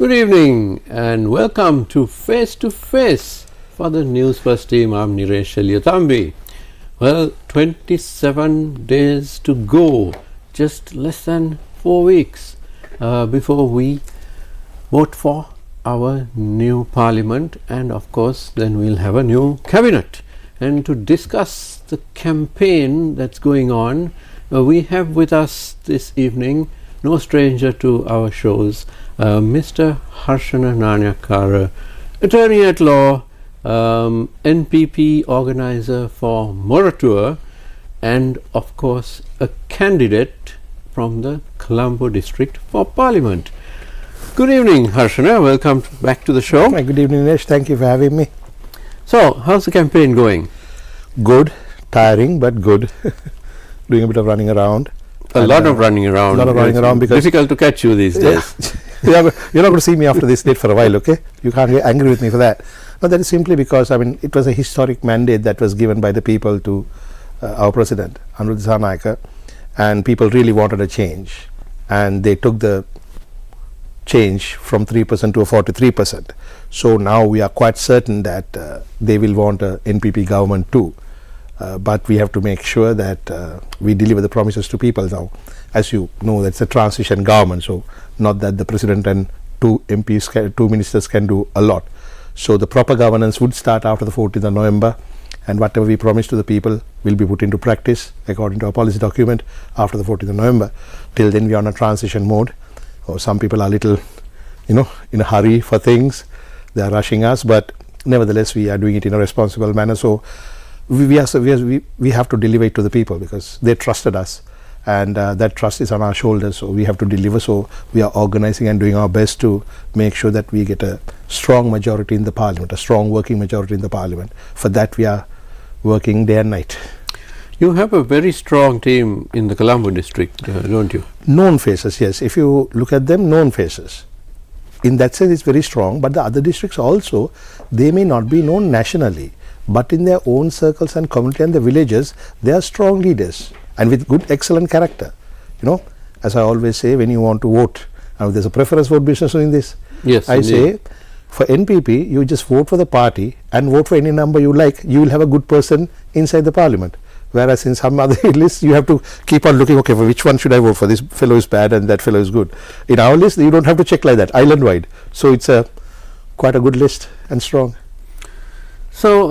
Good evening and welcome to Face for the Newsfirst team. I'm Niresh Eliathambi. Well, 27 days to go, just less than 4 weeks before we vote for our new parliament, and of course then we'll have a new cabinet. And to discuss the campaign that's going on, we have with us this evening, no stranger to our shows, Mr. Harshana Nanayakkara, attorney at law, NPP organizer for Moratuwa, and of course a candidate from the Columbo district for parliament. Good evening, Harshana. Welcome back to the show. Good evening, Niresh. Thank you for having me. So, how's the campaign going? Good, tiring but good. Doing a bit of running around. A lot of running around. Because difficult to catch you these days. You're not going to see me after this date for a while, okay? You can't get angry with me for that. No, that is simply because it was a historic mandate that was given by the people to our president, Harshana Nanayakkara, and people really wanted a change, and they took the change from 3% to a 43%. So now we are quite certain that they will want a NPP government too. But we have to make sure that we deliver the promises to people now. As you know, that's a transition government, so not that the president and two ministers can do a lot. So the proper governance would start after the 14th of November, and whatever we promise to the people will be put into practice according to our policy document after the 14th of November. Till then we are on a transition mode. Some people are a little, in a hurry for things. They are rushing us, but nevertheless we are doing it in a responsible manner. So we have to deliver it to the people because they trusted us, and that trust is on our shoulders, so we have to deliver. So we are organizing and doing our best to make sure that we get a strong majority in the parliament, a strong working majority in the parliament. For that we are working day and night. You have a very strong team in the Columbo district, don't you? Known faces, yes. If you look at them, known faces. In that sense it's very strong, but the other districts also, they may not be known nationally, but in their own circles and community and the villages, they are strong leaders and with good, excellent character. As I always say, when you want to vote, now there's a preference vote business in this. Yes, I say for NPP, you just vote for the party and vote for any number you like. You will have a good person inside the parliament. Whereas in some other lists, you have to keep on looking, okay, for which one should I vote for? This fellow is bad and that fellow is good. In our list, you don't have to check like that, island-wide. So it's quite a good list and strong. So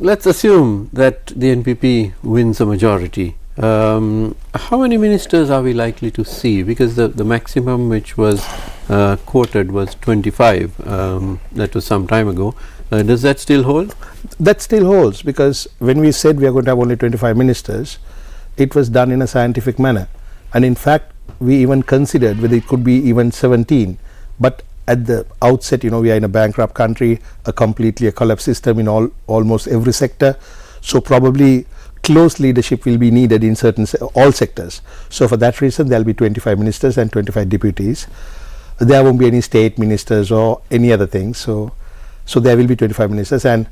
let's assume that the NPP wins a majority. How many ministers are we likely to see? Because the maximum which was quoted was 25. That was some time ago. Does that still hold? That still holds, because when we said we are going to have only 25 ministers, it was done in a scientific manner. And in fact, we even considered whether it could be even 17. But at the outset, we are in a bankrupt country, a collapsed system in almost every sector. So probably close leadership will be needed in all sectors. So for that reason, there will be 25 ministers and 25 deputies. There won't be any state ministers or any other things. So there will be 25 ministers, and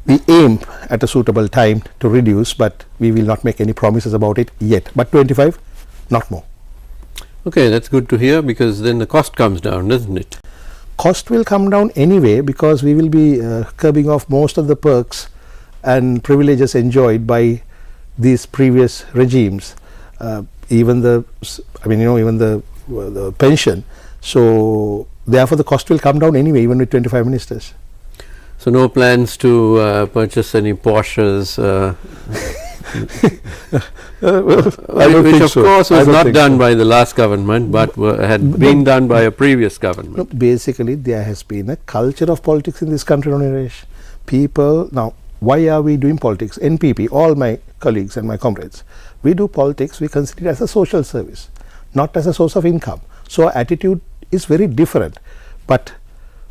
we aim at a suitable time to reduce, but we will not make any promises about it yet. But 25, not more. Okay, that's good to hear, because then the cost comes down, doesn't it? Cost will come down anyway, because we will be curbing off most of the perks and privileges enjoyed by these previous regimes, even the pension. So therefore the cost will come down anyway, even with 25 ministers. So no plans to purchase any Porsches, which of course was not done by the last government, but had been done by a previous government. No, basically there has been a culture of politics in this country, Niresh. People, now why are we doing politics? NPP, all my colleagues and my comrades, we do politics, we consider it as a social service, not as a source of income. So our attitude is very different. But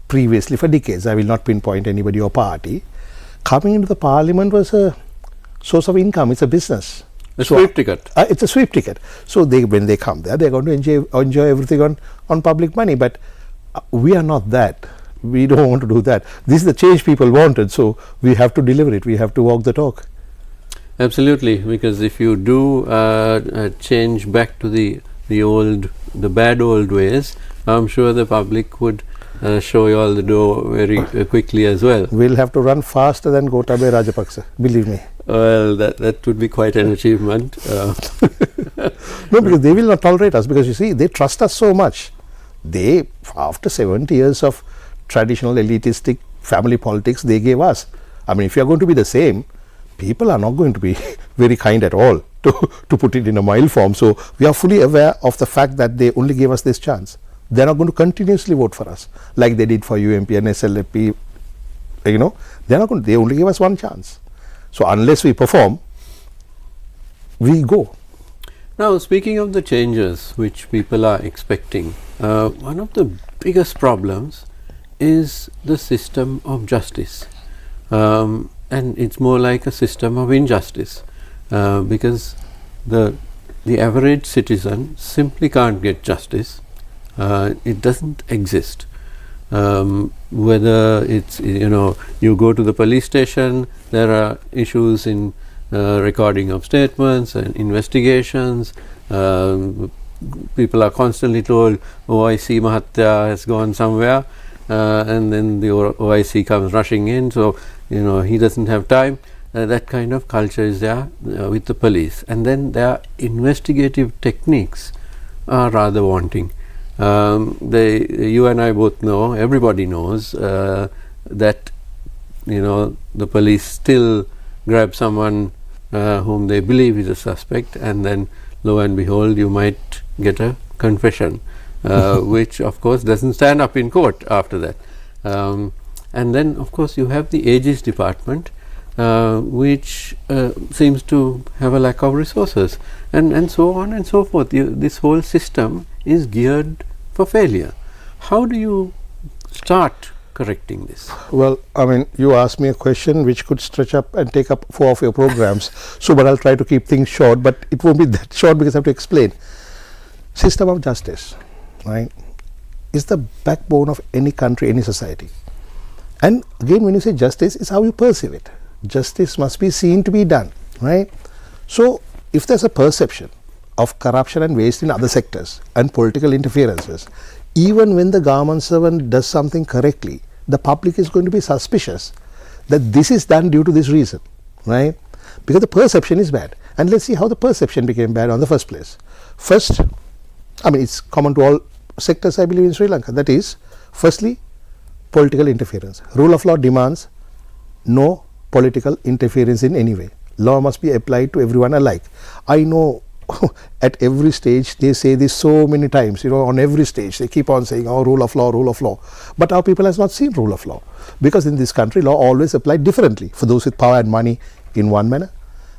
previously, for decades, I will not pinpoint anybody or party, coming into the parliament was a source of income. It's a business. A sweep ticket. It's a sweep ticket. So when they come there, they're going to enjoy everything on public money. But we are not that. We don't want to do that. This is the change people wanted. So we have to deliver it. We have to walk the talk. Absolutely, because if you do change back to the bad old ways, I'm sure the public would show you all the dough very quickly as well. We'll have to run faster than Gotabaya Rajapaksa, believe me. Well, that would be quite an achievement. No, because they will not tolerate us, because you see, they trust us so much. They, after 70 years of traditional elitistic family politics, they gave us. I mean, if you are going to be the same, people are not going to be very kind at all, to put it in a mild form. So we are fully aware of the fact that they only gave us this chance. They are not going to continuously vote for us like they did for UMP and SLP. You know, they are not going to, they only gave us one chance. So unless we perform, we go. Now, speaking of the changes which people are expecting, one of the biggest problems is the system of justice, and it's more like a system of injustice, because the average citizen simply can't get justice. It doesn't exist. Whether it's, you go to the police station, there are issues in recording of statements and investigations. People are constantly told OIC Mahatya has gone somewhere, and then the OIC comes rushing in, so he doesn't have time. That kind of culture is there with the police, and then their investigative techniques are rather wanting. You and I both know, everybody knows that the police still grab someone whom they believe is a suspect, and then lo and behold, you might get a confession, which of course doesn't stand up in court after that. And then of course you have the Aegis department, which seems to have a lack of resources, and so on and so forth. This whole system is geared for failure. How do you start correcting this? Well, I mean, you asked me a question which could stretch up and take up 4 of your programs. So, but I'll try to keep things short, but it won't be that short because I have to explain. System of justice, right, is the backbone of any country, any society. And again, when you say justice, it's how you perceive it. Justice must be seen to be done, right? So, if there's a perception of corruption and waste in other sectors and political interferences, even when the government servant does something correctly, the public is going to be suspicious that this is done due to this reason, right? Because the perception is bad. And let's see how the perception became bad on the first place. First, I mean, it's common to all sectors, I believe, in Sri Lanka. That is, firstly, political interference. Rule of law demands no political interference in any way. Law must be applied to everyone alike. I know at every stage they say this so many times, on every stage they keep on saying, oh, rule of law, rule of law. But our people has not seen rule of law, because in this country law always applied differently for those with power and money in one manner,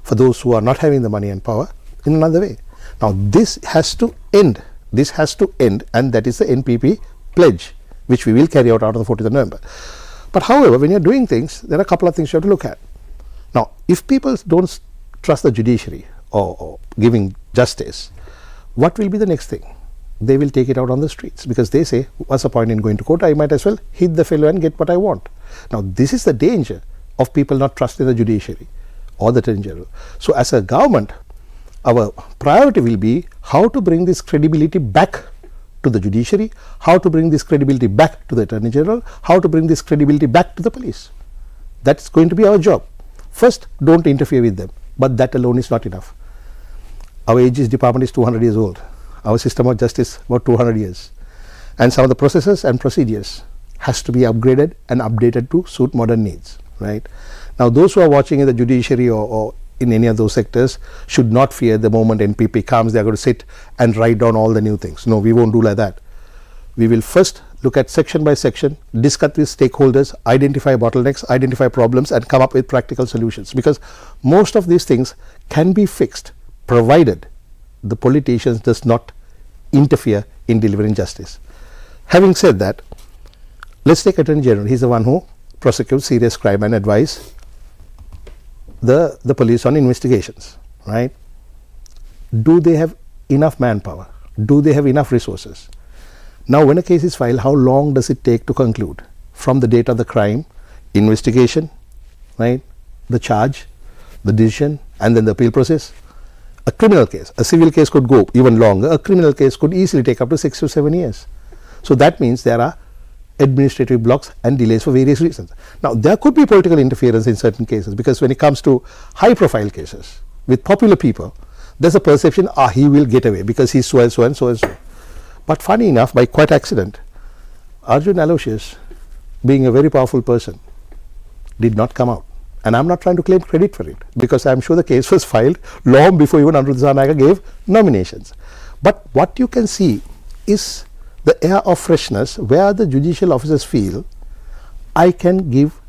for those who are not having the money and power in another way. Now this has to end. This has to end, and that is the NPP pledge, which we will carry out on the 14th of November. But however, when you are doing things, there are a couple of things you have to look at. Now, if people don't trust the judiciary or giving justice, what will be the next thing? They will take it out on the streets, because they say, what's the point in going to court? I might as well hit the fellow and get what I want. Now, this is the danger of people not trusting the judiciary or the Attorney General. So, as a government, our priority will be how to bring this credibility back to the judiciary, how to bring this credibility back to the Attorney General, how to bring this credibility back to the police. That's going to be our job. First, don't interfere with them, but that alone is not enough. Our Aegis department is 200 years old. Our system of justice about 200 years. And some of the processes and procedures has to be upgraded and updated to suit modern needs, right? Now, those who are watching in the judiciary or in any of those sectors should not fear the moment NPP comes, they are going to sit and write down all the new things. No, we won't do like that. We will first look at section by section, discuss with stakeholders, identify bottlenecks, identify problems, and come up with practical solutions, because most of these things can be fixed provided the politicians does not interfere in delivering justice. Having said that, let's take Attorney General. He's the one who prosecutes serious crime and advise the police on investigations, right? Do they have enough manpower? Do they have enough resources? Now, when a case is filed, how long does it take to conclude? From the date of the crime, investigation, right, the charge, the decision, and then the appeal process. A criminal case, a civil case could go even longer. A criminal case could easily take up to 6 to 7 years. So that means there are administrative blocks and delays for various reasons. Now, there could be political interference in certain cases, because when it comes to high profile cases with popular people, there's a perception, he will get away because he's so and so and so and so. But funny enough, by quite accident, Arjun Aloysius, being a very powerful person, did not come out. And I'm not trying to claim credit for it, because I'm sure the case was filed long before even Anuruddha Dissanayake gave nominations. But what you can see is the air of freshness where the judicial officers feel, I can give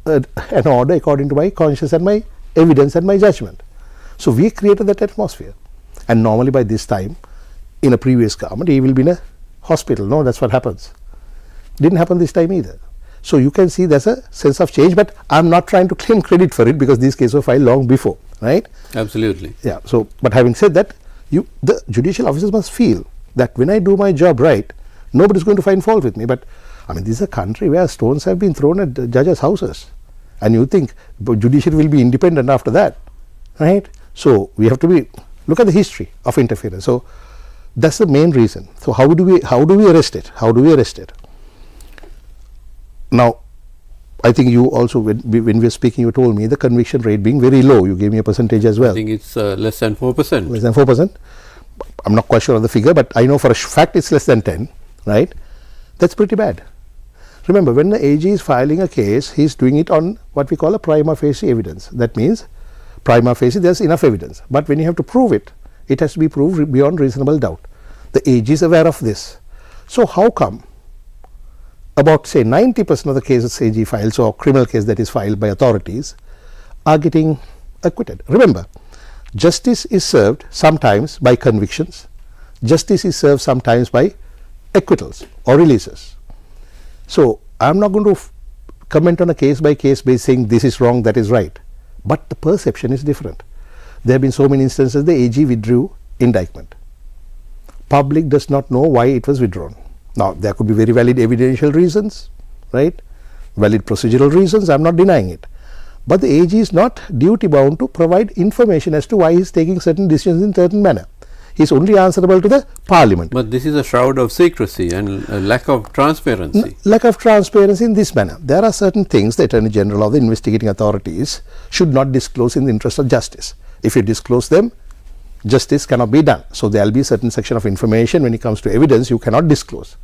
an order according to my conscience and my evidence and my judgment. So we created that atmosphere. And normally by this time, in a previous government, he will be in a hospital. No, that's what happens. Didn't happen this time either. So you can see there's a sense of change, but I'm not trying to claim credit for it, because these cases were filed long before, right? Absolutely. Yeah. So, but having said that, the judicial officers must feel that when I do my job right, nobody's going to find fault with me. But I mean, this is a country where stones have been thrown at the judges' houses, and you think the judiciary will be independent after that, right? So we have to look at the history of interference. So that's the main reason. So how do we arrest it? How do we arrest it? Now, I think you also, when we were speaking, you told me the conviction rate being very low. You gave me a percentage as well. I think it's less than 4%. Less than 4%. I'm not quite sure of the figure, but I know for a fact it's less than 10, right? That's pretty bad. Remember, when the AG is filing a case, he's doing it on what we call a prima facie evidence. That means prima facie there's enough evidence, but when you have to prove it, it has to be proved beyond reasonable doubt. The AG is aware of this. So how come about, say, 90% of the cases AG files, or criminal case that is filed by authorities, are getting acquitted? Remember, justice is served sometimes by convictions, justice is served sometimes by acquittals or releases. So I'm not going to comment on a case by case basis saying this is wrong, that is right, but the perception is different. There have been so many instances the AG withdrew indictment. Public does not know why it was withdrawn. Now, there could be very valid evidential reasons, right? Valid procedural reasons, I'm not denying it. But the AG is not duty bound to provide information as to why he is taking certain decisions in certain manner. He is only answerable to the Parliament. But this is a shroud of secrecy and a lack of transparency. Lack of transparency in this manner. There are certain things the Attorney General or the investigating authorities should not disclose in the interest of justice. If you disclose them, justice cannot be done. So there will be a certain section of information when it comes to evidence you cannot disclose.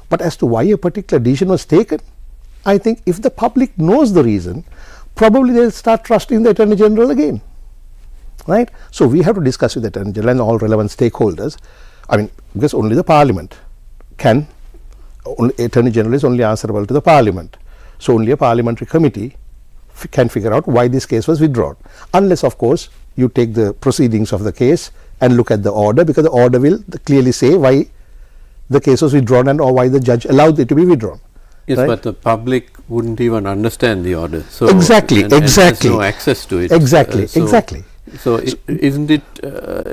But as to why a particular decision was taken, I think if the public knows the reason, probably they will start trusting the Attorney General again, right? So we have to discuss with the Attorney General and all relevant stakeholders. I mean, because only the Parliament can, Attorney General is only answerable to the Parliament. So only a parliamentary committee can figure out why this case was withdrawn, unless of course you take the proceedings of the case and look at the order, because the order will clearly say why the case was withdrawn and or why the judge allowed it to be withdrawn. Yes, right? but the public wouldn't even understand the order. So exactly. And there's no access to it. Exactly. So isn't it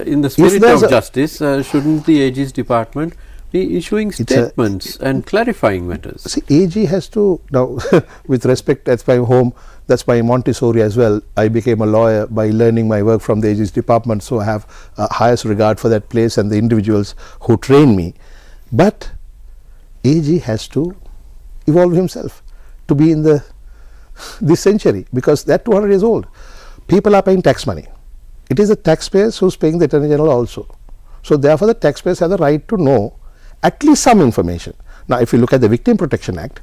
in the spirit of justice, shouldn't the AG's department be issuing statements and clarifying matters? See, AG has to, now with respect, that's my home, that's my Montessori as well. I became a lawyer by learning my work from the AG's department, so I have highest regard for that place and the individuals who train me. But AG has to evolve himself to be in this century, because they're 200 years old. People are paying tax money. It is the taxpayers who's paying the Attorney General also. So therefore the taxpayers have the right to know at least some information. Now if you look at the Victim Protection Act,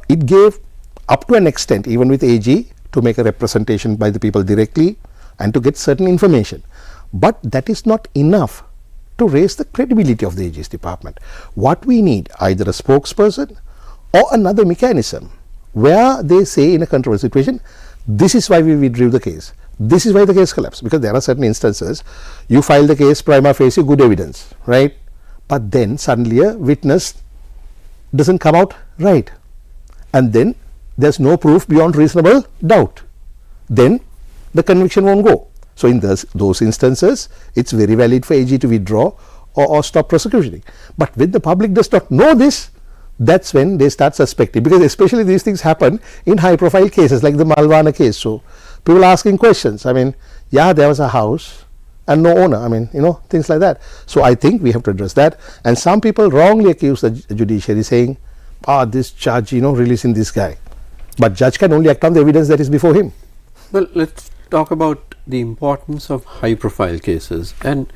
it gave up to an extent, even with AG, to make a representation by the people directly and to get certain information. But that is not enough to raise the credibility of the AG's department. What we need, either a spokesperson or another mechanism where they say in a controversial situation, this is why we withdrew the case, this is why the case collapsed. Because there are certain instances, you file the case prima facie, good evidence, right? But then suddenly a witness doesn't come out right, and then there's no proof beyond reasonable doubt, then the conviction won't go. So in those instances, it's very valid for AG to withdraw or stop prosecuting. But when the public does not know this, that's when they start suspecting, because especially these things happen in high profile cases like the Malvana case. So people are asking questions. I mean, yeah, there was a house and no owner. I mean, you know, things like that. So I think we have to address that. And some people wrongly accuse the judiciary, saying this judge, releasing this guy. But judge can only act on the evidence that is before him. Well, let's talk about the importance of high profile cases. And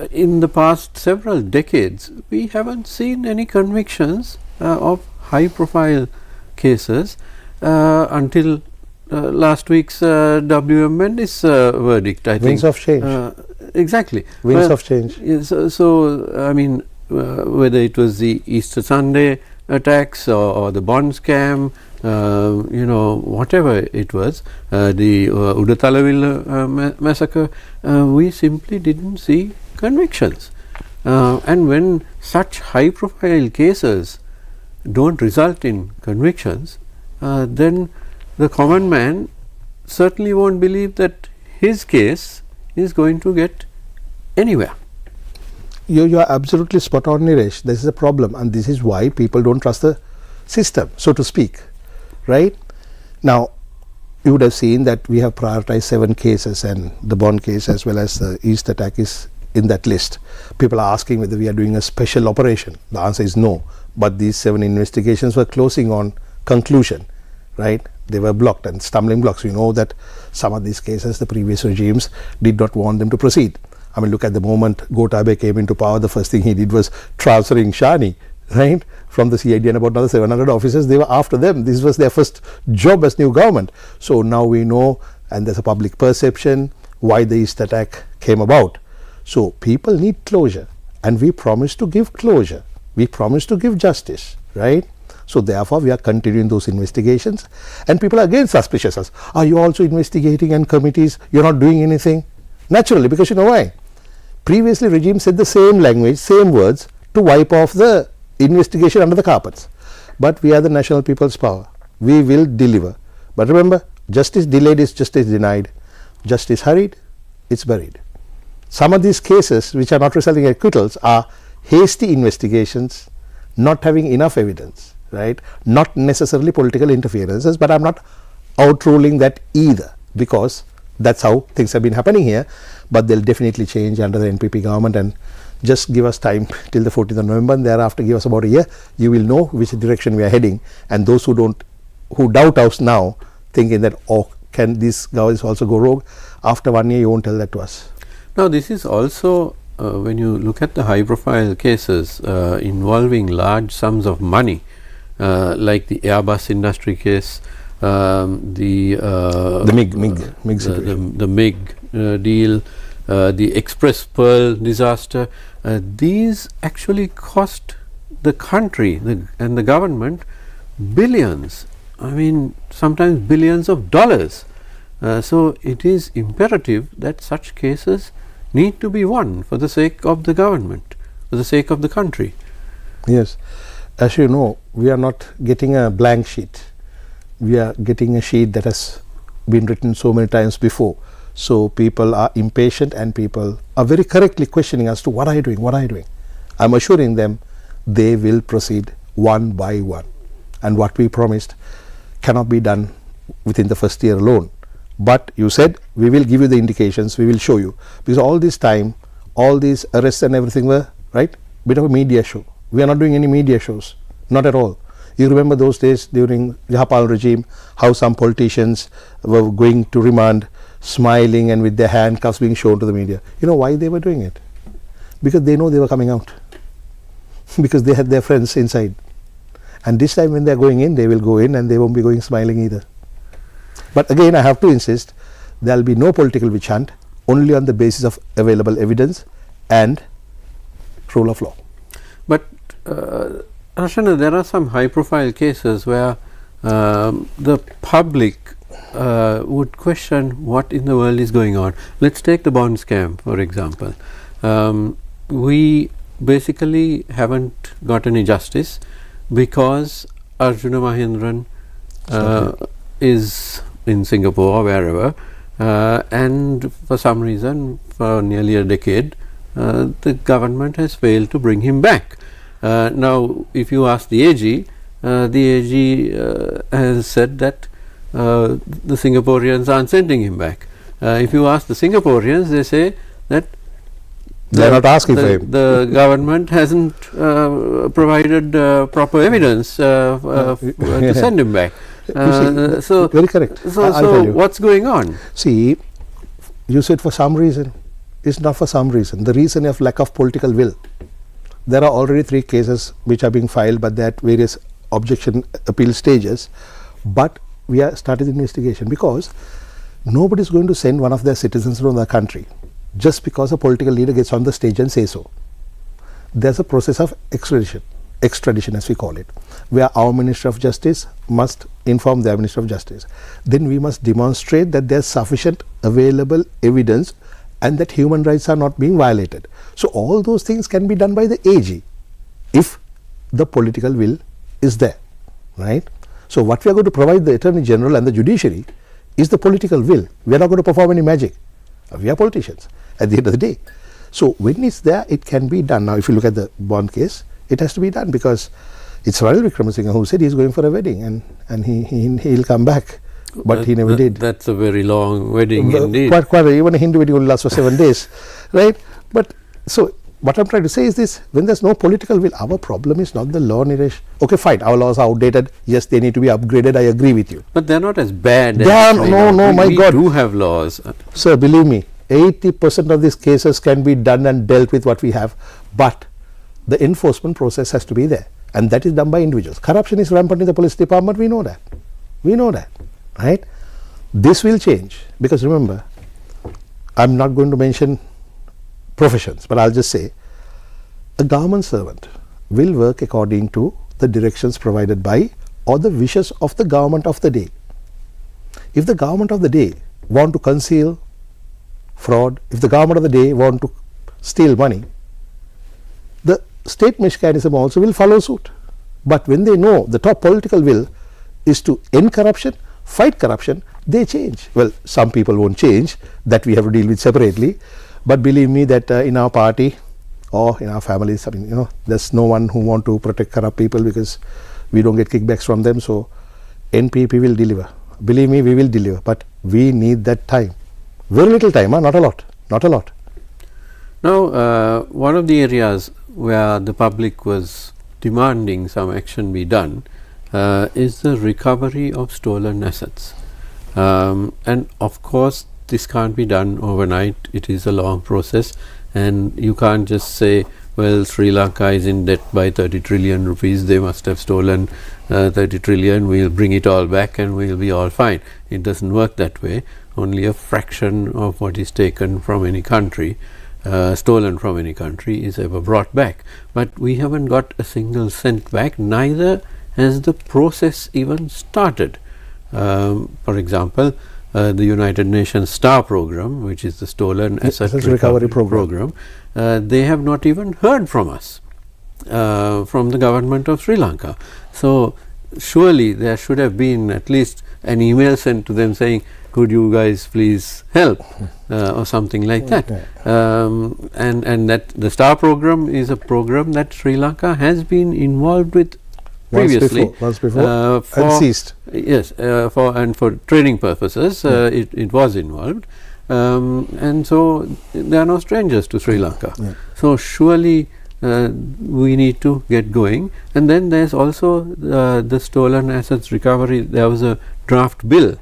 in the past several decades, we haven't seen any convictions of high profile cases until last week's W.M. Mendes verdict, I think. Winds of change. Exactly. Winds of change. I mean, whether it was the Easter Sunday attacks or the bond scam, whatever it was, the Udatalavilla massacre, we simply didn't see convictions. And when such high profile cases don't result in convictions, then the common man certainly won't believe that his case is going to get anywhere. You are absolutely spot on, Niresh. This is a problem, and this is why people don't trust the system, so to speak. Right? Now, you would have seen that we have prioritized 7 cases, and the bond case as well as the East attack is in that list. People are asking whether we are doing a special operation. The answer is no. But these 7 investigations were closing on conclusion. Right? They were blocked and stumbling blocks. You know that some of these cases, the previous regimes did not want them to proceed. I mean, look at the moment Gotabaya came into power, the first thing he did was transferring Shani, right, from the CID, and about another 700 officers, they were after them. This was their first job as new government. So now we know, and there's a public perception, why the East attack came about. So people need closure, and we promise to give closure. We promise to give justice, right? So therefore, we are continuing those investigations, and people are again suspicious of us. Are you also investigating, and committees, you're not doing anything? Naturally, because you know why? Previously, regime said the same language, same words to wipe off the investigation under the carpets. But we are the national people's power. We will deliver. But remember, justice delayed is justice denied. Justice hurried, it's buried. Some of these cases which are not resulting in acquittals are hasty investigations, not having enough evidence, right? Not necessarily political interferences, but I'm not outruling that either, because that's how things have been happening here. But they'll definitely change under the NPP government, and just give us time till the 14th of November, and thereafter give us about a year. You will know which direction we are heading, and those who doubt us now, thinking that, oh, can these guys also go rogue? After 1 year, you won't tell that to us. Now, this is also when you look at the high profile cases involving large sums of money, like the Airbus industry case, the MiG deal, the Express Pearl disaster, these actually cost the country and the government billions, I mean sometimes billions of dollars. So it is imperative that such cases need to be won for the sake of the government, for the sake of the country. Yes, as you know, we are not getting a blank sheet. We are getting a sheet that has been written so many times before. So people are impatient, and people are very correctly questioning as to what are you doing, what are you doing. I'm assuring them they will proceed one by one, and what we promised cannot be done within the first year alone. But you said we will give you the indications, we will show you, because all this time, all these arrests and everything were, right, bit of a media show. We are not doing any media shows, not at all. You remember those days during the Hapal regime, how some politicians were going to remand, smiling and with their handcuffs being shown to the media. You know why they were doing it? Because they know they were coming out. Because they had their friends inside. And this time when they are going in, they will go in, and they won't be going smiling either. But again, I have to insist, there will be no political witch hunt, only on the basis of available evidence and rule of law. But Harshana, there are some high profile cases where the public would question what in the world is going on. Let's take the bond scam, for example. We basically haven't got any justice because Arjuna Mahendran is in Singapore or wherever, and for some reason, for nearly a decade, the government has failed to bring him back. Now, if you ask the AG has said that the Singaporeans aren't sending him back. If you ask the Singaporeans, they say that They are not asking for him. The government hasn't provided proper evidence to send him back. So very correct. So what's going on? See, you said for some reason. It's not for some reason. The reason of lack of political will. There are already 3 cases which are being filed, but they're at various objection appeal stages. But we are started the investigation because nobody is going to send one of their citizens from the country just because a political leader gets on the stage and says so. There's a process of extradition as we call it, where our Minister of Justice must inform their Minister of Justice. Then we must demonstrate that there's sufficient available evidence and that human rights are not being violated. So all those things can be done by the AG if the political will is there, right? So what we are going to provide the Attorney General and the judiciary is the political will. We are not going to perform any magic. We are politicians at the end of the day. So when it's there, it can be done. Now if you look at the Bond case, it has to be done because it's Ranil Wickremesinghe who said he's going for a wedding and he'll come back. But he never did. That's a very long wedding indeed. Quite even a Hindu wedding will last for 7 days, right? But so what I'm trying to say is this: when there's no political will, our problem is not the law, Niresh. Okay, fine, our laws are outdated. Yes, they need to be upgraded. I agree with you. But they're not as bad. My God, we do have laws. Sir, believe me, 80% of these cases can be done and dealt with what we have, but the enforcement process has to be there, and that is done by individuals. Corruption is rampant in the police department. We know that. We know that. Right? This will change because remember, I'm not going to mention professions, but I'll just say a government servant will work according to the directions provided by or the wishes of the government of the day. If the government of the day want to conceal fraud, if the government of the day want to steal money, the state mechanism also will follow suit. But when they know the top political will is to end corruption, fight corruption, they change. Well, some people won't change, that we have to deal with separately, but believe me that in our party or in our families, I mean, there's no one who want to protect corrupt people because we don't get kickbacks from them. So NPP will deliver. Believe me, we will deliver, but we need that time. Very little time, not a lot, not a lot. Now, one of the areas where the public was demanding some action be done is the recovery of stolen assets. And of course, this can't be done overnight. It is a long process, and you can't just say, well, Sri Lanka is in debt by 30 trillion rupees, they must have stolen 30 trillion, we'll bring it all back and we'll be all fine. It doesn't work that way. Only a fraction of what is taken from any country, stolen from any country, is ever brought back. But we haven't got a single cent back, neither has the process even started. For example, the United Nations STAR program, which is the Stolen Asset Recovery program, they have not even heard from us, from the government of Sri Lanka. So surely there should have been at least an email sent to them saying, could you guys please help, or something like that. And that the STAR program is a program that Sri Lanka has been involved with previously, once before and ceased. Yes, for training purposes, it was involved, and so they are no strangers to Sri Lanka. So surely we need to get going. And then there's also the stolen assets recovery. There was a draft bill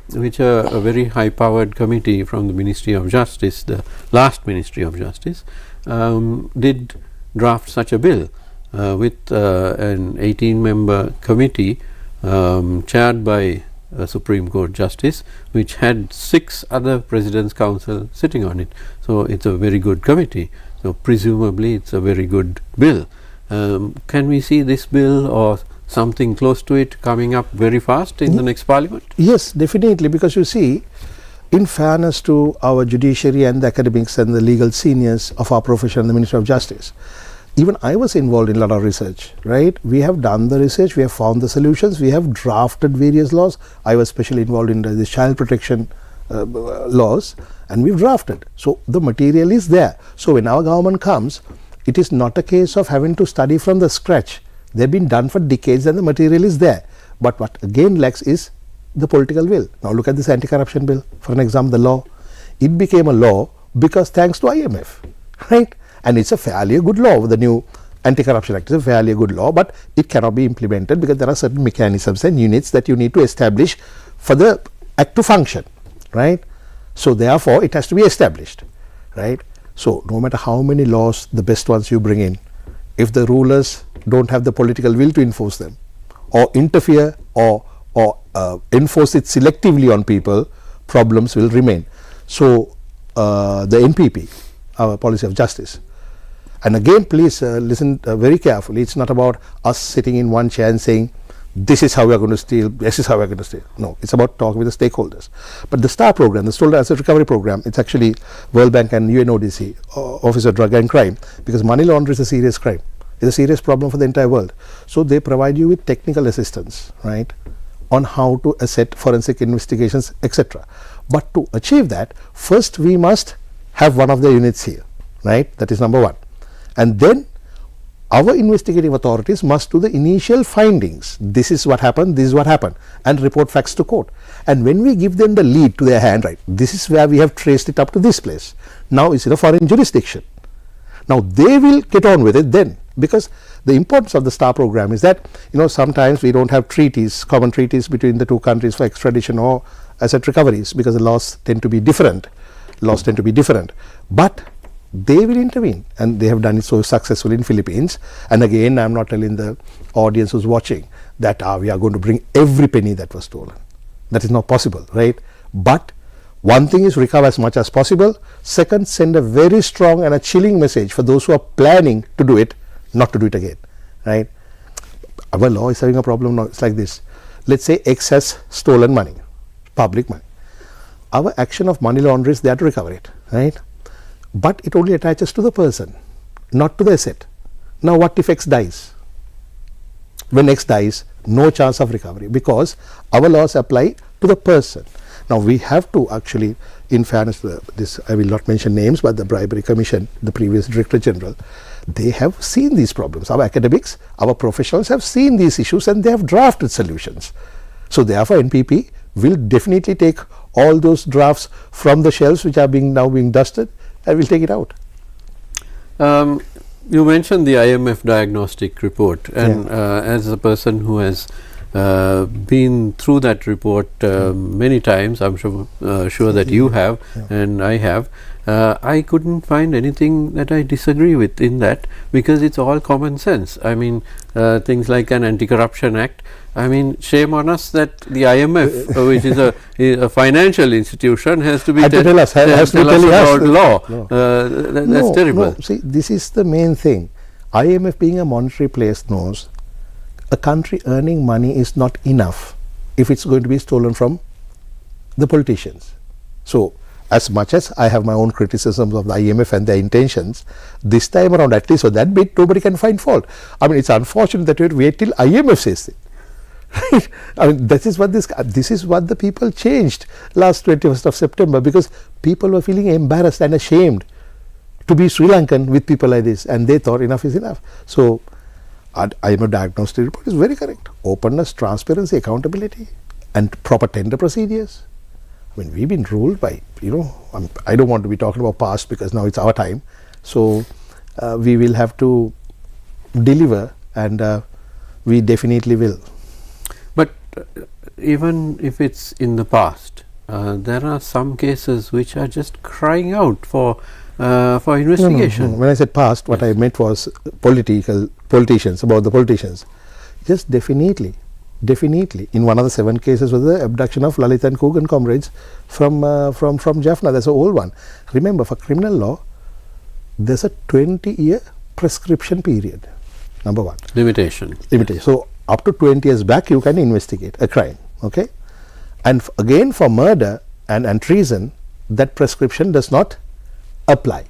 which a very high-powered committee from the Ministry of Justice, the last Ministry of Justice, did draft such a bill. With an 18-member committee chaired by a Supreme Court Justice, which had 6 other President's Council sitting on it. So it's a very good committee. So presumably it's a very good bill. Can we see this bill or something close to it coming up very fast in the next Parliament? Yes, definitely, because you see, in fairness to our judiciary and the academics and the legal seniors of our profession, the Ministry of Justice, even I was involved in a lot of research, right? We have done the research, we have found the solutions, we have drafted various laws. I was especially involved in the child protection laws, and we've drafted. So the material is there. So when our government comes, it is not a case of having to study from the scratch. They've been done for decades and the material is there. But what again lacks is the political will. Now look at this anti-corruption bill, for an example, the law. It became a law because thanks to IMF, right? And it's a fairly good law. The new Anti-Corruption Act is a fairly good law, but it cannot be implemented because there are certain mechanisms and units that you need to establish for the act to function, right? So therefore, it has to be established, right? So no matter how many laws, the best ones you bring in, if the rulers don't have the political will to enforce them, or interfere, or enforce it selectively on people, problems will remain. So the NPP, our policy of justice, and again please listen very carefully, it's not about us sitting in one chair and saying this is how we are going to steal, this is how we are going to steal. No, it's about talking with the stakeholders. But the STAR program, the Stolen Asset Recovery Program, it's actually World Bank and UNODC, Office of Drug and Crime, because money laundering is a serious crime. It's a serious problem for the entire world. So they provide you with technical assistance, right, on how to assess forensic investigations, etc. But to achieve that, first we must have one of the units here, right? That is number one. And then our investigative authorities must do the initial findings. This is what happened, this is what happened, and report facts to court. And when we give them the lead to their hand, right, this is where we have traced it up to this place. Now it's in a foreign jurisdiction. Now they will get on with it then, because the importance of the STAR program is that, you know, sometimes we don't have treaties, common treaties between the two countries for extradition or asset recoveries, because the laws tend to be different. But they will intervene, and they have done it so successfully in Philippines. And again, I am not telling the audience who's watching that we are going to bring every penny that was stolen. That is not possible, right? But one thing is recover as much as possible. Second, send a very strong and a chilling message for those who are planning to do it, not to do it again, right? Our law is having a problem now. It's like this. Let's say X has stolen money, public money. Our action of money laundering is there to recover it, right? But it only attaches to the person, not to the asset. Now what if X dies? When X dies, no chance of recovery, because our laws apply to the person. Now we have to actually, in fairness to this, I will not mention names, but the Bribery Commission, the previous Director General, they have seen these problems. Our academics, our professionals have seen these issues, and they have drafted solutions. So therefore NPP will definitely take all those drafts from the shelves which are now being dusted, and we'll take it out. You mentioned the IMF diagnostic report, and as a person who has been through that report many times, I'm sure that you have, and I have, I couldn't find anything that I disagree with in that, because it's all common sense. I mean, things like an Anti-Corruption Act. I mean, shame on us that the IMF, which is a financial institution, has to be tell us about law. That's terrible. No, see, this is the main thing. IMF, being a monetary place, knows a country earning money is not enough if it's going to be stolen from the politicians. So as much as I have my own criticisms of the IMF and their intentions, this time around, at least for that bit, nobody can find fault. I mean, it's unfortunate that we have to wait till IMF says it. Right? I mean, this is what the people changed last 21st of September, because people were feeling embarrassed and ashamed to be Sri Lankan with people like this, and they thought enough is enough. So IMF diagnostic report is very correct. Openness, transparency, accountability, and proper tender procedures. I mean, we've been ruled by, I don't want to be talking about past, because now it's our time. So we will have to deliver, and we definitely will. But even if it's in the past, there are some cases which are just crying out for investigation. No. When I said past, what I meant was politicians, about the politicians. Just definitely, in one of the 7 cases was the abduction of Lalit and Kogan comrades from Jaffna. That's an old one. Remember, for criminal law, there's a 20-year prescription period. Number one. Limitation. So up to 20 years back, you can investigate a crime. Okay, and again for murder and treason, that prescription does not apply.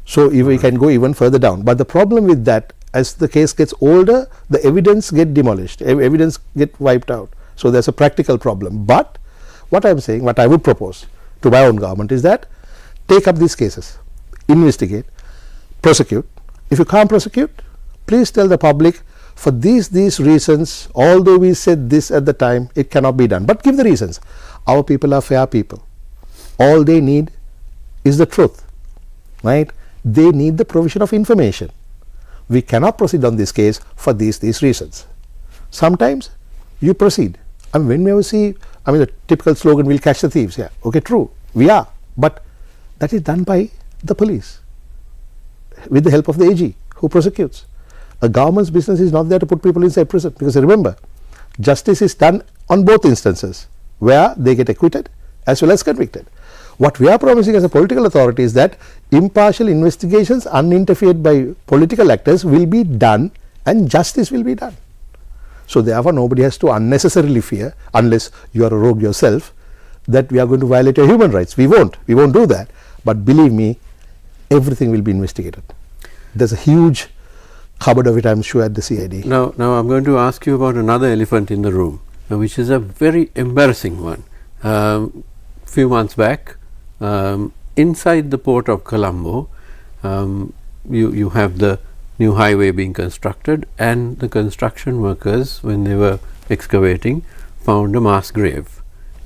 So we can go even further down. But the problem with that, as the case gets older, the evidence get demolished, evidence get wiped out. So there's a practical problem. But what I'm saying, what I would propose to my own government is that take up these cases, investigate, prosecute. If you can't prosecute, please tell the public, for these reasons, although we said this at the time, it cannot be done. But give the reasons. Our people are fair people. All they need is the truth, right? they need the provision of information. We cannot proceed on this case for these reasons. Sometimes you proceed. And when we ever see, the typical slogan, we'll catch the thieves. Yeah, okay, true, we are. But that is done by the police with the help of the AG who prosecutes. A government's business is not there to put people inside prison, because remember, justice is done on both instances where they get acquitted as well as convicted. What we are promising as a political authority is that impartial investigations uninterfered by political actors will be done and justice will be done. So therefore nobody has to unnecessarily fear, unless you are a rogue yourself, that we are going to violate your human rights. We won't do that. But believe me, everything will be investigated. There's a huge cupboard of it, I'm sure, at the CID. Now I'm going to ask you about another elephant in the room, which is a very embarrassing one. Few months back, inside the port of Colombo, you have the new highway being constructed, and the construction workers, when they were excavating, found a mass grave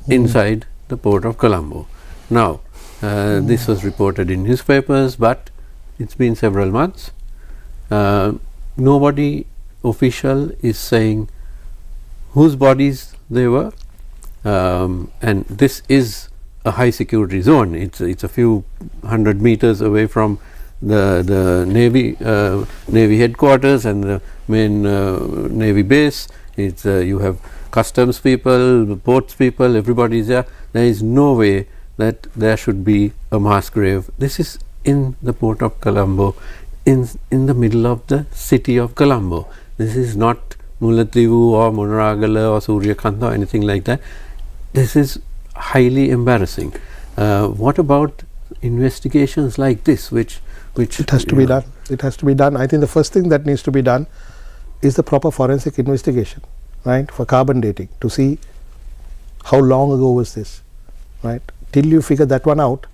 inside the port of Colombo. Now, this was reported in newspapers, but it's been several months. Nobody official is saying whose bodies they were, and this is a high security zone. It's a few 100 meters away from the Navy headquarters and the main Navy base. It's you have customs people, ports people, everybody is there. There is no way that there should be a mass grave. This is in the port of Colombo, in the middle of the city of Colombo. This is not Moratuwa or Monaragala or Suryakanta or anything like that. This is highly embarrassing. What about investigations like this, which it has to be done. It has to be done. I think the first thing that needs to be done is the proper forensic investigation, right, for carbon dating, to see how long ago was this, right. Till you figure that one out,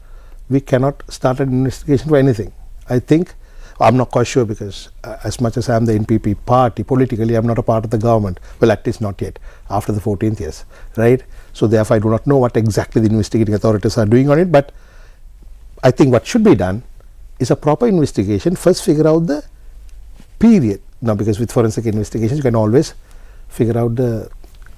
we cannot start an investigation for anything. I think, I'm not quite sure, because as much as I am the NPP party, politically I am not a part of the government. Well, at least not yet, after the 14th years, right. So therefore I do not know what exactly the investigating authorities are doing on it, but I think what should be done is a proper investigation. First figure out the period. Now, because with forensic investigations you can always figure out the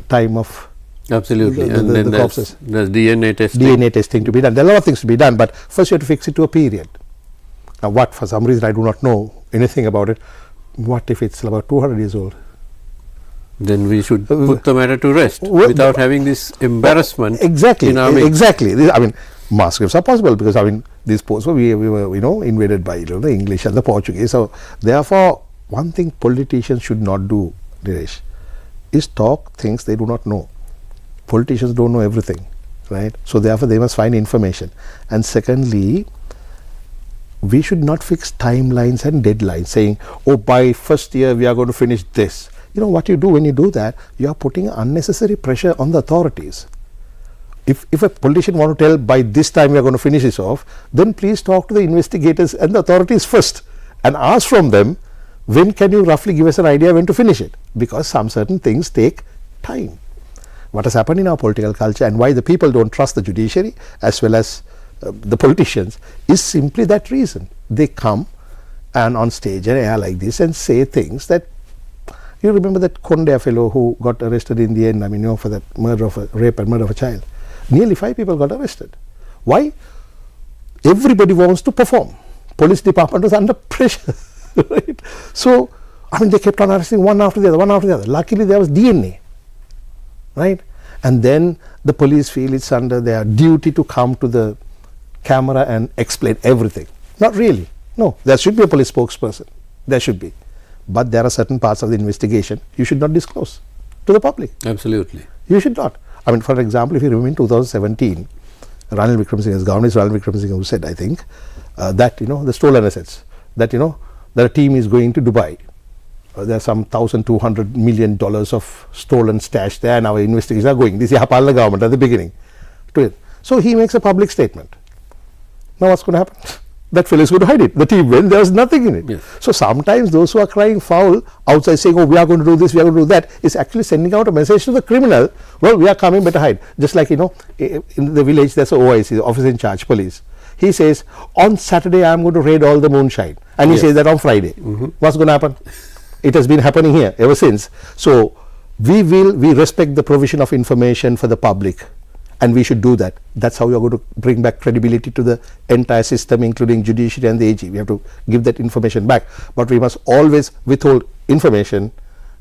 time of absolutely, and then the corpses. There's DNA testing. DNA testing to be done. There are a lot of things to be done, but first you have to fix it to a period. Now what, for some reason I do not know anything about it, what if it's about 200 years old? Then we should put the matter to rest without having this embarrassment. Exactly, in our midst. exactly. I mean, mass graves are possible, because these ports were we were invaded by the English and the Portuguese. So therefore, one thing politicians should not do, Dinesh, is talk things they do not know. Politicians don't know everything, right? So therefore they must find information. And secondly, we should not fix timelines and deadlines, saying, oh, by first year we are going to finish this. What you do when you do that, you are putting unnecessary pressure on the authorities. If a politician want to tell by this time we are going to finish this off, then please talk to the investigators and the authorities first and ask from them, when can you roughly give us an idea when to finish it? Because some certain things take time. What has happened in our political culture, and why the people don't trust the judiciary as well as the politicians, is simply that reason. They come and on stage and air like this and say things that, you remember that Konde fellow who got arrested in the end, for that rape and murder of a child. Nearly 5 people got arrested. Why? Everybody wants to perform. Police department was under pressure, right? So, they kept on arresting one after the other. Luckily, there was DNA, right? And then the police feel it's under their duty to come to the camera and explain everything. Not really. No, there should be a police spokesperson. There should be. But there are certain parts of the investigation you should not disclose to the public. Absolutely. You should not. For example, if you remember in 2017, Ranil Wickremesinghe's government, Ranil Wickremesinghe, who said, I think, that, the stolen assets, that, that a team is going to Dubai. There are some $1,200 million of stolen stash there, and our investigations are going. This is Yapala government at the beginning to it. So he makes a public statement. Now what's going to happen? That fellow is going to hide it. The team went, there was nothing in it. Yes. So sometimes those who are crying foul outside saying, oh, we are going to do this, we are going to do that, is actually sending out a message to the criminal, well, we are coming, better hide. Just like, in the village, there's an OIC, Officer in Charge, police. He says, on Saturday I am going to raid all the moonshine. And he says that on Friday. What's going to happen? It has been happening here ever since. So we respect the provision of information for the public, and we should do that. That's how we are going to bring back credibility to the entire system, including judiciary and the AG. We have to give that information back, but we must always withhold information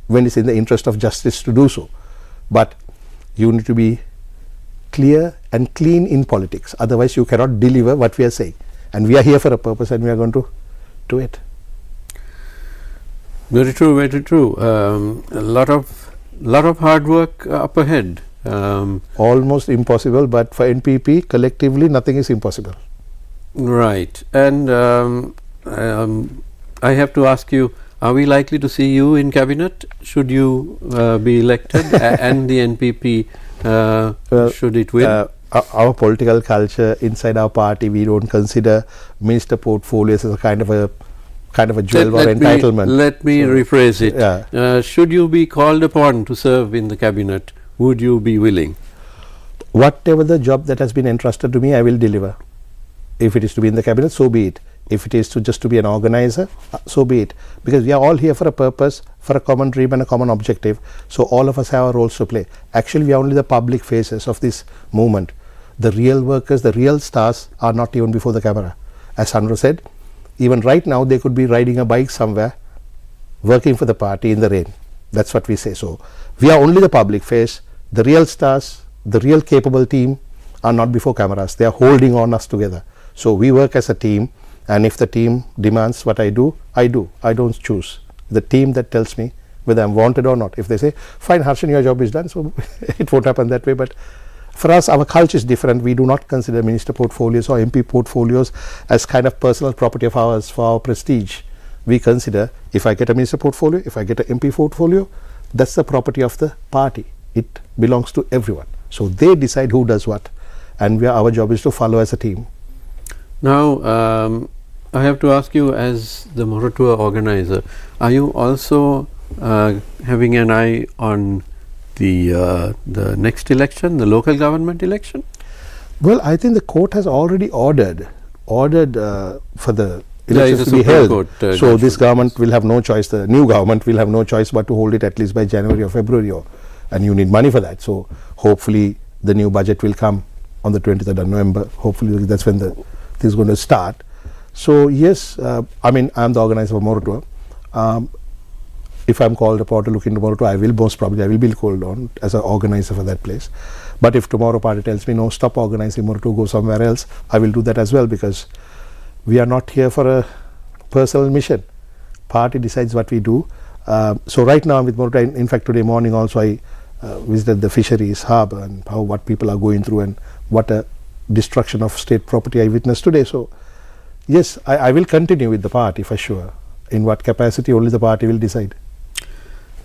when it's in the interest of justice to do so. But you need to be clear and clean in politics, otherwise you cannot deliver what we are saying, and we are here for a purpose and we are going to do it. Very true, very true. A lot of hard work up ahead. Almost impossible, but for NPP collectively nothing is impossible. Right. And I have to ask you, are we likely to see you in cabinet should you be elected and the NPP should it win? Our political culture inside our party, we don't consider minister portfolios as a kind of a jewel or entitlement. Let me rephrase it. Yeah. Should you be called upon to serve in the cabinet, would you be willing? Whatever the job that has been entrusted to me, I will deliver. If it is to be in the cabinet, so be it. If it is to just to be an organizer, so be it. Because we are all here for a purpose, for a common dream and a common objective. So all of us have our roles to play. Actually, we are only the public faces of this movement. The real workers, the real stars are not even before the camera. As Sandro said, even right now they could be riding a bike somewhere, working for the party in the rain. That's what we say. So we are only the public face. The real stars, the real capable team are not before cameras. They are holding on us together. So we work as a team, and if the team demands what I do, I do. I don't choose. The team that tells me whether I'm wanted or not. If they say, fine, Harshan, your job is done, so it won't happen that way. But for us, our culture is different. We do not consider minister portfolios or MP portfolios as kind of personal property of ours for our prestige. We consider, if I get a minister portfolio, if I get an MP portfolio, that's the property of the party. It belongs to everyone. So they decide who does what, and our job is to follow as a team. Now, I have to ask you, as the Moratuwa organizer, are you also having an eye on the next election, the local government election? Well, I think the court has already ordered for the elections to be held. Court, so this government will have no choice, the new government will have no choice but to hold it at least by January or February, and you need money for that. So hopefully the new budget will come on the 23rd of November. Hopefully that's when this is going to start. So yes, I mean, I am the organizer of Moratuwa. If I am called upon to look into Moratuwa, I will most probably, I will be called on as an organizer for that place. But if tomorrow party tells me, no, stop organizing Moratuwa, go somewhere else, I will do that as well, because we are not here for a personal mission. Party decides what we do. So right now I'm with Moratuwa. In fact, today morning also I visited the fisheries harbour and what people are going through and what a destruction of state property I witnessed today. So yes, I will continue with the party for sure. In what capacity, only the party will decide.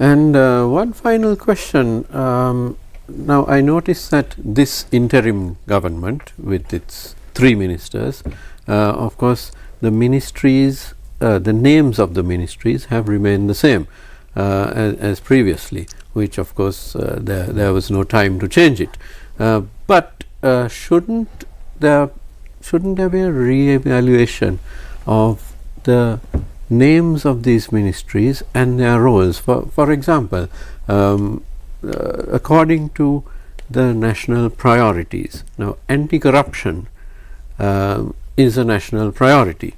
And one final question. Now I noticed that this interim government with its 3 ministers, of course the ministries, the names of the ministries have remained the same as previously, which of course there was no time to change it. But shouldn't there be a re-evaluation of the names of these ministries and their roles? For example, according to the national priorities, now anti-corruption is a national priority,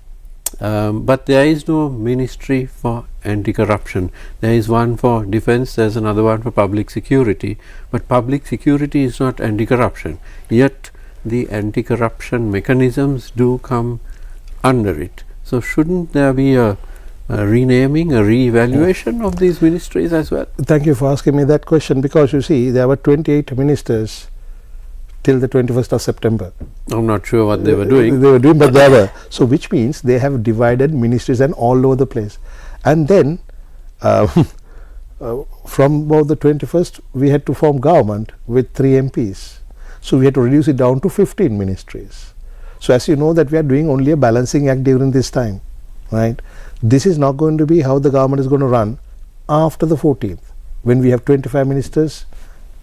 but there is no ministry for anti-corruption. There is one for defense, there is another one for public security, but public security is not anti-corruption, yet the anti-corruption mechanisms do come under it. So shouldn't there be a renaming, a re-evaluation of these ministries as well? Thank you for asking me that question, because you see there were 28 ministers till the 21st of September. I'm not sure what they were doing. They were doing, but they were. So which means they have divided ministries and all over the place. And then from about the 21st we had to form government with 3 MPs. So we had to reduce it down to 15 ministries. So as you know that we are doing only a balancing act during this time, right? This is not going to be how the government is going to run after the 14th, when we have 25 ministers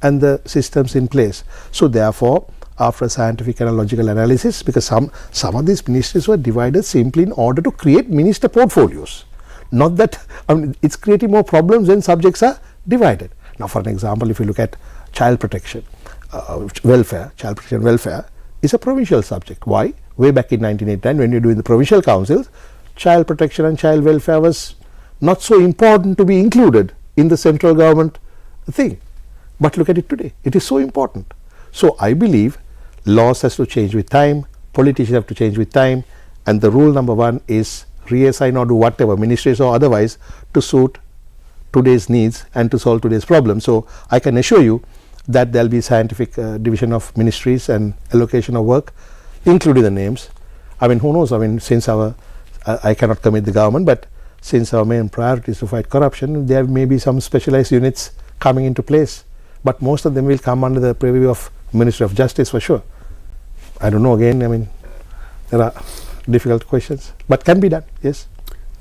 and the systems in place. So therefore after a scientific and a logical analysis, because some of these ministries were divided simply in order to create minister portfolios. Not that, I mean, it's creating more problems when subjects are divided. Now, for an example, if you look at child protection, welfare, child protection welfare is a provincial subject. Why? Way back in 1989, when you're doing the provincial councils, child protection and child welfare was not so important to be included in the central government thing. But look at it today, it is so important. So I believe laws has to change with time, politicians have to change with time, and the rule number one is reassign or do whatever, ministries or otherwise, to suit today's needs and to solve today's problems. So I can assure you that there will be scientific division of ministries and allocation of work, including the names. I mean, who knows, I mean, since I cannot commit the government, but since our main priority is to fight corruption, there may be some specialized units coming into place, but most of them will come under the purview of Ministry of Justice for sure. I don't know, again, I mean, there are difficult questions, but can be done, yes.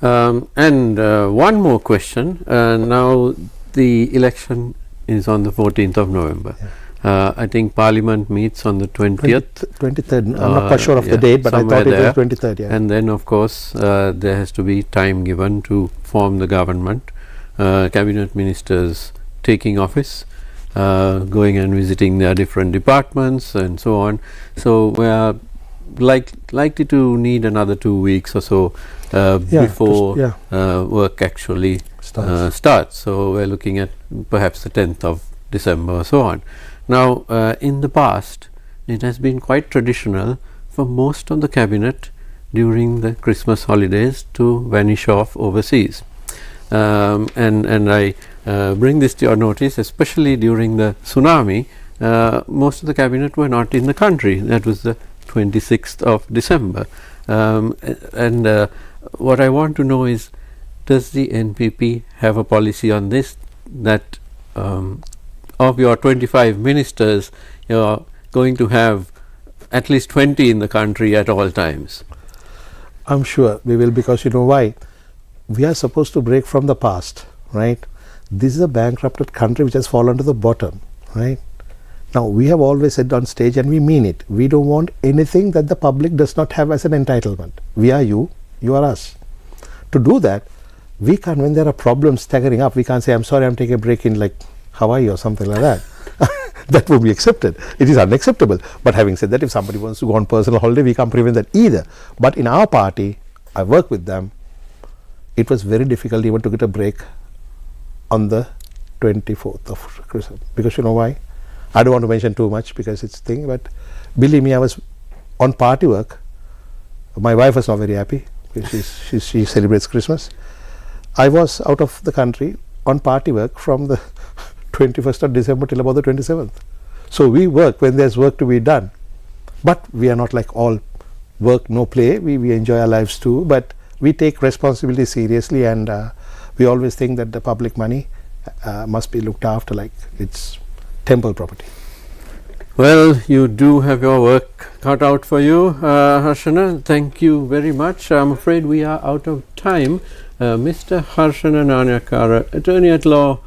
And one more question. Now the election is on the 14th of November. Yeah. I think Parliament meets on the 20th. 23rd. I'm not quite sure of the date, but I thought it was 23rd. Yeah. And then, of course, there has to be time given to form the government, cabinet ministers taking office, going and visiting their different departments and so on. So we are likely to need another 2 weeks or so before work actually starts. So we're looking at perhaps the 10th of December or so on. Now in the past it has been quite traditional for most of the cabinet during the Christmas holidays to vanish off overseas, and I bring this to your notice, especially during the tsunami. Most of the cabinet were not in the country. That was the 26th of December, and what I want to know is, does the NPP have a policy on this, that of your 25 ministers you are going to have at least 20 in the country at all times? I'm sure we will, because you know why? We are supposed to break from the past, right? This is a bankrupted country which has fallen to the bottom, right? Now, we have always said on stage, and we mean it, we don't want anything that the public does not have as an entitlement. We are you, you are us. To do that, we can't, when there are problems staggering up, we can't say, I'm sorry, I'm taking a break in like Hawaii or something like that. That would be accepted. It is unacceptable. But having said that, if somebody wants to go on personal holiday, we can't prevent that either. But in our party, I work with them, it was very difficult even to get a break on the 24th of Christmas. Because you know why? I don't want to mention too much because it's a thing, but believe me, I was on party work. My wife was not very happy because she celebrates Christmas. I was out of the country on party work from the 21st of December till about the 27th. So we work when there's work to be done. But we are not like all work, no play. We enjoy our lives too, but we take responsibility seriously, and we always think that the public money must be looked after like it's temple property. Well, you do have your work cut out for you, Harshana. Thank you very much. I'm afraid we are out of time. Mr. Harshana Nanayakkara, attorney at law,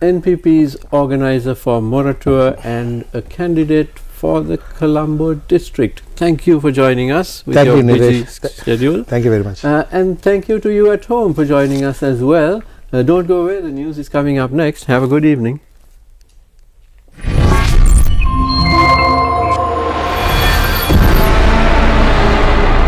NPP's organizer for Moratuwa and a candidate for the Columbo district. Thank you for joining us with your busy schedule. Thank you very much. And thank you to you at home for joining us as well. Don't go away, the news is coming up next. Have a good evening.